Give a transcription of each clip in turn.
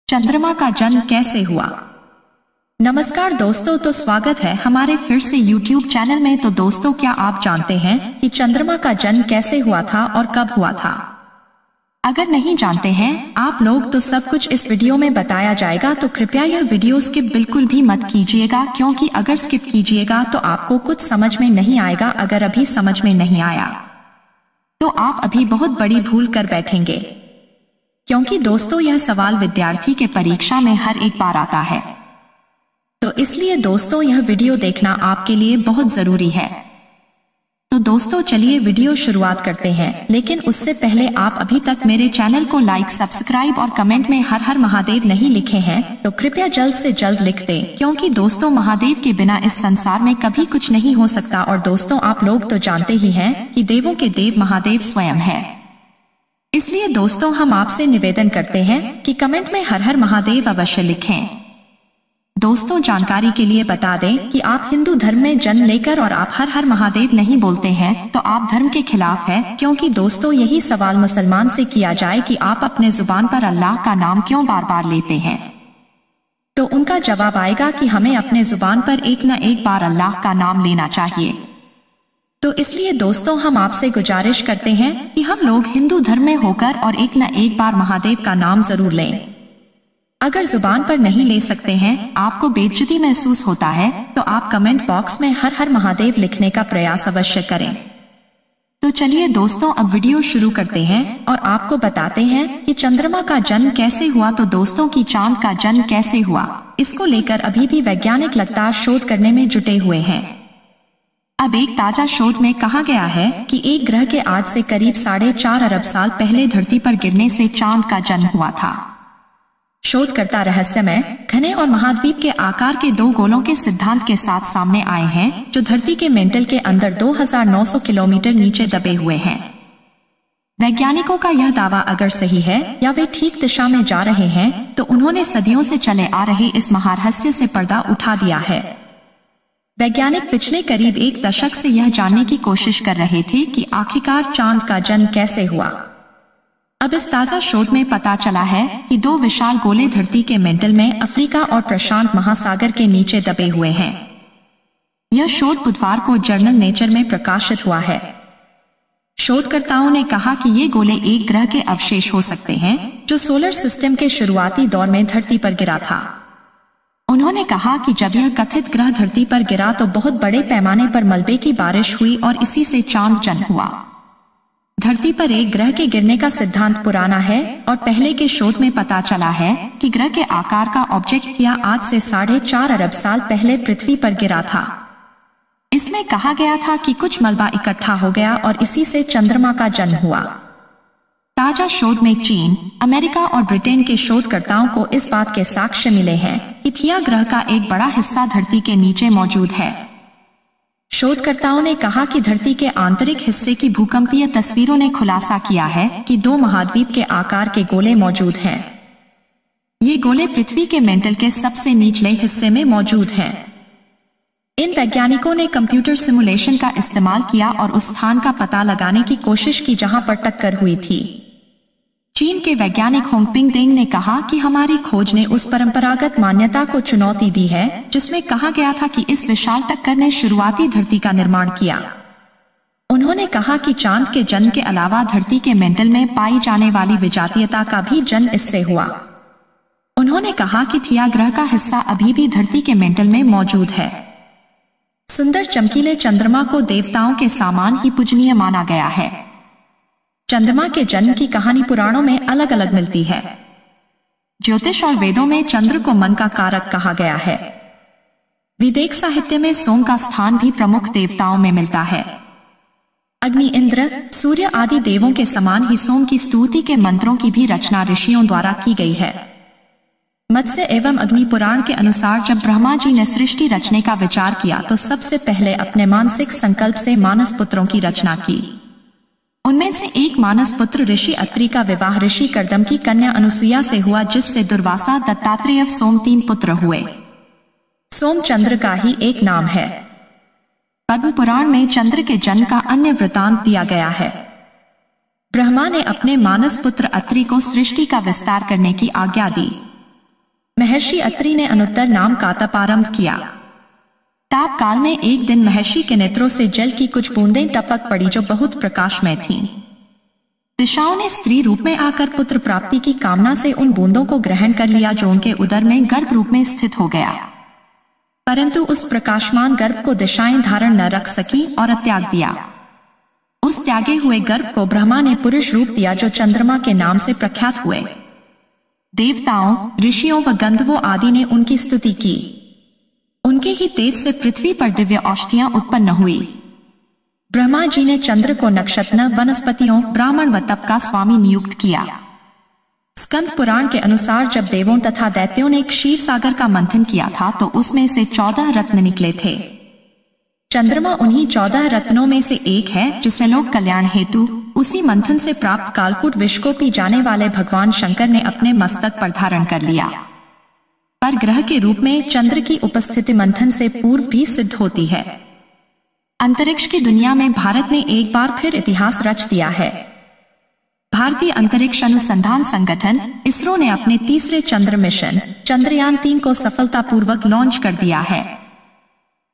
चंद्रमा का जन्म कैसे हुआ। नमस्कार दोस्तों, तो स्वागत है हमारे फिर से YouTube चैनल में। तो दोस्तों, क्या आप जानते हैं कि चंद्रमा का जन्म कैसे हुआ था और कब हुआ था? अगर नहीं जानते हैं आप लोग तो सब कुछ इस वीडियो में बताया जाएगा, तो कृपया यह वीडियो स्किप बिल्कुल भी मत कीजिएगा, क्योंकि अगर स्किप कीजिएगा तो आपको कुछ समझ में नहीं आएगा। अगर अभी समझ में नहीं आया तो आप अभी बहुत बड़ी भूल कर बैठेंगे, क्योंकि दोस्तों यह सवाल विद्यार्थी के परीक्षा में हर एक बार आता है। तो इसलिए दोस्तों यह वीडियो देखना आपके लिए बहुत जरूरी है। तो दोस्तों चलिए वीडियो शुरुआत करते हैं, लेकिन उससे पहले आप अभी तक मेरे चैनल को लाइक, सब्सक्राइब और कमेंट में हर हर महादेव नहीं लिखे हैं तो कृपया जल्द से जल्द लिख दें, क्योंकि दोस्तों महादेव के बिना इस संसार में कभी कुछ नहीं हो सकता। और दोस्तों आप लोग तो जानते ही हैं कि देवों के देव महादेव स्वयं है। इसलिए दोस्तों हम आपसे निवेदन करते हैं कि कमेंट में हर हर महादेव अवश्य लिखें। दोस्तों जानकारी के लिए बता दें कि आप हिंदू धर्म में जन्म लेकर और आप हर हर महादेव नहीं बोलते हैं तो आप धर्म के खिलाफ है, क्योंकि दोस्तों यही सवाल मुसलमान से किया जाए कि आप अपने जुबान पर अल्लाह का नाम क्यों बार बार लेते हैं, तो उनका जवाब आएगा कि हमें अपने जुबान पर एक न एक बार अल्लाह का नाम लेना चाहिए। तो इसलिए दोस्तों हम आपसे गुजारिश करते हैं कि हम लोग हिंदू धर्म में होकर और एक न एक बार महादेव का नाम जरूर लें। अगर जुबान पर नहीं ले सकते हैं, आपको बेइज्जती महसूस होता है, तो आप कमेंट बॉक्स में हर हर महादेव लिखने का प्रयास अवश्य करें। तो चलिए दोस्तों अब वीडियो शुरू करते हैं और आपको बताते हैं कि चंद्रमा का जन्म कैसे हुआ। तो दोस्तों की चांद का जन्म कैसे हुआ, इसको लेकर अभी भी वैज्ञानिक लगातार शोध करने में जुटे हुए हैं। अब एक ताजा शोध में कहा गया है कि एक ग्रह के आज से करीब 4.5 अरब साल पहले धरती पर गिरने से चांद का जन्म हुआ था। शोधकर्ता रहस्यमय, घने और महाद्वीप के आकार के दो गोलों के सिद्धांत के साथ सामने आए हैं, जो धरती के मेंटल के अंदर 2900 किलोमीटर नीचे दबे हुए हैं। वैज्ञानिकों का यह दावा अगर सही है या वे ठीक दिशा में जा रहे हैं, तो उन्होंने सदियों से चले आ रहे इस महारहस्य से पर्दा उठा दिया है। वैज्ञानिक पिछले करीब एक दशक से यह जानने की कोशिश कर रहे थे कि आखिरकार चांद का जन्म कैसे हुआ। अब इस ताजा शोध में पता चला है कि दो विशाल गोले धरती के मेंटल में अफ्रीका और प्रशांत महासागर के नीचे दबे हुए हैं। यह शोध बुधवार को जर्नल नेचर में प्रकाशित हुआ है। शोधकर्ताओं ने कहा कि ये गोले एक ग्रह के अवशेष हो सकते हैं जो सोलर सिस्टम के शुरुआती दौर में धरती पर गिरा था। उन्होंने कहा कि जब यह कथित ग्रह धरती पर गिरा तो बहुत बड़े पैमाने पर मलबे की बारिश हुई और इसी से चांद जन्म हुआ। धरती पर एक ग्रह के गिरने का सिद्धांत पुराना है और पहले के शोध में पता चला है कि ग्रह के आकार का ऑब्जेक्ट या आज से 4.5 अरब साल पहले पृथ्वी पर गिरा था। इसमें कहा गया था कि कुछ मलबा इकट्ठा हो गया और इसी से चंद्रमा का जन्म हुआ। ताजा शोध में चीन, अमेरिका और ब्रिटेन के शोधकर्ताओं को इस बात के साक्ष्य मिले हैं कि थिया ग्रह का एक बड़ा हिस्सा धरती के नीचे मौजूद है। शोधकर्ताओं ने कहा कि धरती के आंतरिक हिस्से की भूकंपीय तस्वीरों ने खुलासा किया है कि दो महाद्वीप के आकार के गोले मौजूद हैं। ये गोले पृथ्वी के मेंटल के सबसे निचले हिस्से में मौजूद हैं। इन वैज्ञानिकों ने कंप्यूटर सिमुलेशन का इस्तेमाल किया और उस स्थान का पता लगाने की कोशिश की जहां पर टक्कर हुई थी। चीन के वैज्ञानिक होंगपिंग देंग ने कहा कि हमारी खोज ने उस परंपरागत मान्यता को चुनौती दी है जिसमें कहा गया था कि इस विशाल टक्कर ने शुरुआती धरती का निर्माण किया। उन्होंने कहा कि चांद के जन्म के अलावा धरती के मेंटल में पाई जाने वाली विजातीयता का भी जन्म इससे हुआ। उन्होंने कहा कि थिया ग्रह का हिस्सा अभी भी धरती के मेंटल में मौजूद है। सुंदर चमकीले चंद्रमा को देवताओं के समान ही पूजनीय माना गया है। चंद्रमा के जन्म की कहानी पुराणों में अलग अलग मिलती है। ज्योतिष और वेदों में चंद्र को मन का कारक कहा गया है। वैदिक साहित्य में सोम का स्थान भी प्रमुख देवताओं में मिलता है। अग्नि, इंद्र, सूर्य आदि देवों के समान ही सोम की स्तुति के मंत्रों की भी रचना ऋषियों द्वारा की गई है। मत्स्य एवं अग्नि पुराण के अनुसार जब ब्रह्मा जी ने सृष्टि रचने का विचार किया तो सबसे पहले अपने मानसिक संकल्प से मानस पुत्रों की रचना की। उनमें से एक मानस पुत्र ऋषि अत्रि का विवाह ऋषि कर्दम की कन्या अनुसुईया से हुआ, जिससे दुर्वासा, दत्तात्रेय, सोम 3 पुत्र हुए। सोम चंद्र का ही एक नाम है। पद्म पुराण में चंद्र के जन्म का अन्य वृतांत दिया गया है। ब्रह्मा ने अपने मानस पुत्र अत्रि को सृष्टि का विस्तार करने की आज्ञा दी। महर्षि अत्रि ने अनुत्तर नाम का तप आरंभ किया। ताप काल में एक दिन महर्षि के नेत्रों से जल की कुछ बूंदें टपक पड़ी जो बहुत प्रकाशमय थीं। दिशाओं ने स्त्री रूप में आकर पुत्र प्राप्ति की कामना से उन बूंदों को ग्रहण कर लिया जो उनके उदर में गर्भ रूप में स्थित हो गया। परंतु उस प्रकाशमान गर्भ को दिशाएं धारण न रख सकी और त्याग दिया। उस त्यागे हुए गर्भ को ब्रह्मा ने पुरुष रूप दिया जो चंद्रमा के नाम से प्रख्यात हुए। देवताओं, ऋषियों व गंधर्वों आदि ने उनकी स्तुति की। उनके ही तेज से पृथ्वी पर दिव्य औषधियां उत्पन्न हुई। ब्रह्मा जी ने चंद्र को नक्षत्र, वनस्पतियों, ब्राह्मण व तप का स्वामी नियुक्त किया। स्कंद पुराण के अनुसार जब देवों तथा दैत्यों ने क्षीर सागर का मंथन किया था तो उसमें से 14 रत्न निकले थे। चंद्रमा उन्हीं 14 रत्नों में से एक है जिसे लोक कल्याण हेतु उसी मंथन से प्राप्त कालकूट विष को पी जाने वाले भगवान शंकर ने अपने मस्तक पर धारण कर लिया। पर ग्रह के रूप में चंद्र की उपस्थिति मंथन से पूर्व भी सिद्ध होती है। अंतरिक्ष की दुनिया में भारत ने एक बार फिर इतिहास रच दिया है। भारतीय अंतरिक्ष अनुसंधान संगठन इसरो ने अपने तीसरे चंद्र मिशन चंद्रयान 3 को सफलतापूर्वक लॉन्च कर दिया है।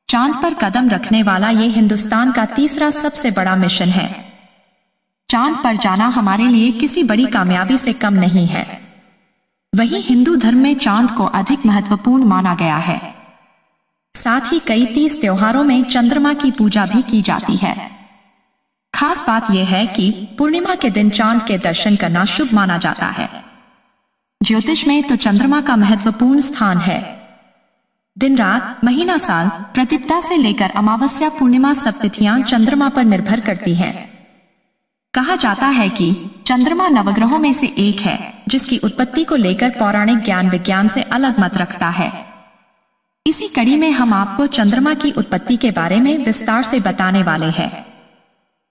चांद पर कदम रखने वाला ये हिंदुस्तान का तीसरा सबसे बड़ा मिशन है। चांद पर जाना हमारे लिए किसी बड़ी कामयाबी से कम नहीं है। वहीं हिंदू धर्म में चांद को अधिक महत्वपूर्ण माना गया है। साथ ही कई 30 त्योहारों में चंद्रमा की पूजा भी की जाती है। खास बात यह है कि पूर्णिमा के दिन चांद के दर्शन करना शुभ माना जाता है। ज्योतिष में तो चंद्रमा का महत्वपूर्ण स्थान है। दिन रात, महीना साल, प्रतिपदा से लेकर अमावस्या पूर्णिमा सब तिथियां चंद्रमा पर निर्भर करती हैं। कहा जाता है कि चंद्रमा नवग्रहों में से एक है जिसकी उत्पत्ति को लेकर पौराणिक ज्ञान विज्ञान से अलग मत रखता है। इसी कड़ी में हम आपको चंद्रमा की उत्पत्ति के बारे में विस्तार से बताने वाले हैं।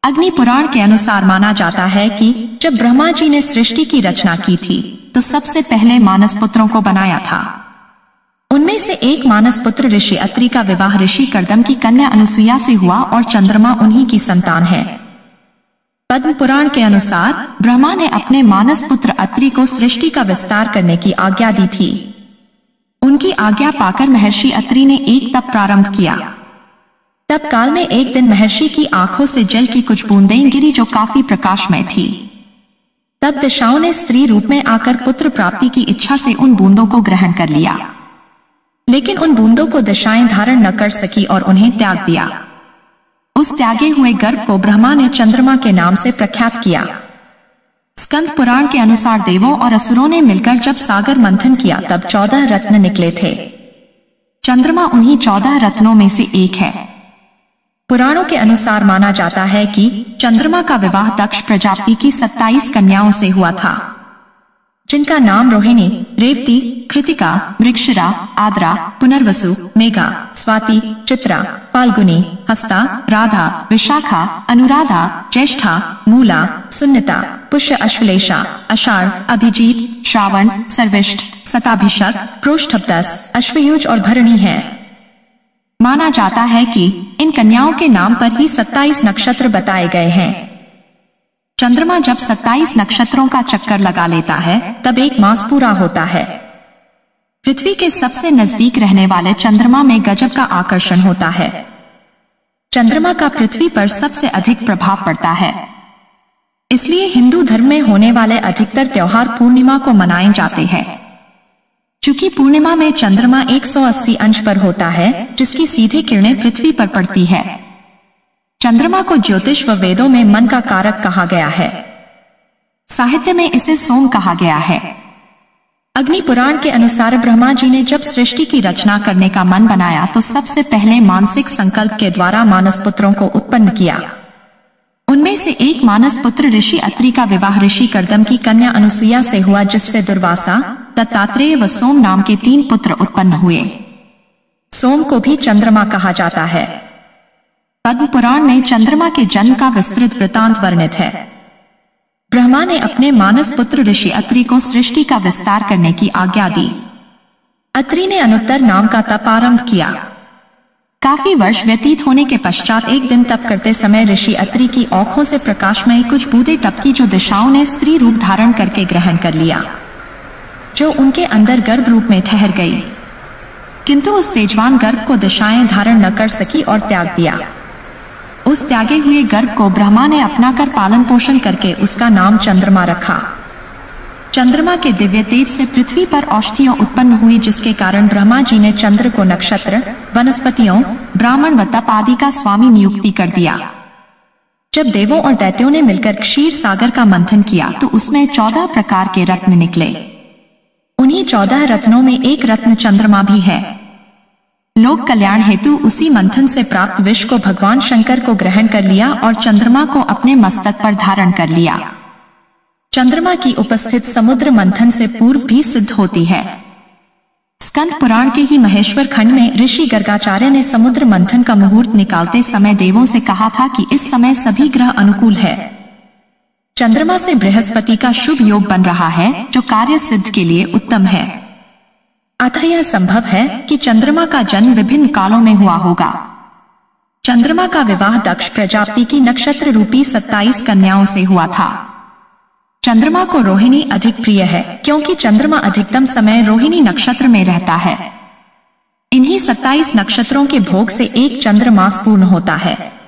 अग्नि पुराण के अनुसार माना जाता है कि जब ब्रह्मा जी ने सृष्टि की रचना की थी तो सबसे पहले मानस पुत्रों को बनाया था। उनमें से एक मानस पुत्र ऋषि अत्रि का विवाह ऋषि कर्दम की कन्या अनुसुईया से हुआ और चंद्रमा उन्हीं की संतान है। पद्म पुराण के अनुसार ब्रह्मा ने अपने मानस पुत्र अत्रि को सृष्टि का विस्तार करने की आज्ञा दी थी। उनकी आज्ञा पाकर महर्षि अत्रि ने एक तप प्रारंभ किया। तप काल में एक दिन महर्षि की आंखों से जल की कुछ बूंदें गिरी जो काफी प्रकाशमय थी। तब दिशाओं ने स्त्री रूप में आकर पुत्र प्राप्ति की इच्छा से उन बूंदों को ग्रहण कर लिया, लेकिन उन बूंदों को दिशाएं धारण न कर सकी और उन्हें त्याग दिया। उस त्यागे हुए गर्भ को ब्रह्मा ने चंद्रमा के नाम से प्रख्यात किया। स्कंद पुराण के अनुसार देवों और असुरों ने मिलकर जब सागर मंथन किया तब 14 रत्न निकले थे। चंद्रमा उन्हीं 14 रत्नों में से एक है। पुराणों के अनुसार माना जाता है कि चंद्रमा का विवाह दक्ष प्रजापति की 27 कन्याओं से हुआ था, जिनका नाम रोहिणी, रेवती, कृतिका, मृगशिरा, आद्रा, पुनर्वसु, मेघा, स्वाति, चित्रा, फाल्गुनी, हस्ता, राधा, विशाखा, अनुराधा, ज्येष्ठा, मूला, सुन्निता, पुष्य, अश्वलेषा, आषाढ़, अभिजीत, श्रावण, सर्विष्ठ, शताभिषक, प्रोष्ठप्तस, अश्वयुज और भरणी है। माना जाता है कि इन कन्याओं के नाम पर ही 27 नक्षत्र बताए गए हैं। चंद्रमा जब 27 नक्षत्रों का चक्कर लगा लेता है तब एक मास पूरा होता है। पृथ्वी के सबसे नजदीक रहने वाले चंद्रमा में गजब का आकर्षण होता है। चंद्रमा का पृथ्वी पर सबसे अधिक प्रभाव पड़ता है। इसलिए हिंदू धर्म में होने वाले अधिकतर त्योहार पूर्णिमा को मनाए जाते हैं। चूंकि पूर्णिमा में चंद्रमा 180 अंश पर होता है जिसकी सीधी किरणें पृथ्वी पर पड़ती है। चंद्रमा को ज्योतिष व वेदों में मन का कारक कहा गया है। साहित्य में इसे सोम कहा गया है। अग्नि पुराण के अनुसार ब्रह्मा जी ने जब सृष्टि की रचना करने का मन बनाया तो सबसे पहले मानसिक संकल्प के द्वारा मानस पुत्रों को उत्पन्न किया। उनमें से एक मानस पुत्र ऋषि अत्रि का विवाह ऋषि कर्दम की कन्या अनुसुईया से हुआ, जिससे दुर्वासा, दत्तात्रेय व सोम नाम के 3 पुत्र उत्पन्न हुए। सोम को भी चंद्रमा कहा जाता है। पद्म पुराण में चंद्रमा के जन्म का विस्तृत वृतांत वर्णित है। ब्रह्मा ने अपने मानस पुत्र ऋषि अत्रि को सृष्टि का विस्तार करने की आज्ञा दी। अत्रि ने अनुत्तर नाम का तप आरंभ किया। काफी वर्ष व्यतीत होने के पश्चात एक दिन तप करते समय ऋषि अत्रि की आंखों से प्रकाशमय कुछ बूंदें टपकी जो दिशाओं ने स्त्री रूप धारण करके ग्रहण कर लिया। जो उनके अंदर गर्भ रूप में ठहर गई, किंतु उस तेजवान गर्भ को दिशाएं धारण न कर सकी और त्याग दिया। उस त्यागे हुए गर्भ को ब्रह्मा ने अपना कर पालन पोषण करके उसका नाम चंद्रमा रखा। चंद्रमा के दिव्य तेज से पृथ्वी पर औषधियां उत्पन्न हुई, जिसके कारण ब्रह्मा जी ने चंद्र को नक्षत्र, वनस्पतियों, ब्राह्मण व तप आदि का स्वामी नियुक्ति कर दिया। जब देवों और दैत्यों ने मिलकर क्षीर सागर का मंथन किया तो उसमें 14 प्रकार के रत्न निकले। उन्हीं 14 रत्नों में एक रत्न चंद्रमा भी है। लोक कल्याण हेतु उसी मंथन से प्राप्त विष को भगवान शंकर को ग्रहण कर लिया और चंद्रमा को अपने मस्तक पर धारण कर लिया। चंद्रमा की उपस्थित समुद्र मंथन से पूर्व भी सिद्ध होती है। स्कंद पुराण के ही महेश्वर खंड में ऋषि गर्गाचार्य ने समुद्र मंथन का मुहूर्त निकालते समय देवों से कहा था कि इस समय सभी ग्रह अनुकूल है। चंद्रमा से बृहस्पति का शुभ योग बन रहा है, जो कार्य सिद्ध के लिए उत्तम है। अतः यह संभव है कि चंद्रमा का जन्म विभिन्न कालों में हुआ होगा। चंद्रमा का विवाह दक्ष प्रजापति की नक्षत्र रूपी 27 कन्याओं से हुआ था। चंद्रमा को रोहिणी अधिक प्रिय है, क्योंकि चंद्रमा अधिकतम समय रोहिणी नक्षत्र में रहता है। इन्हीं 27 नक्षत्रों के भोग से एक चंद्रमास पूर्ण होता है।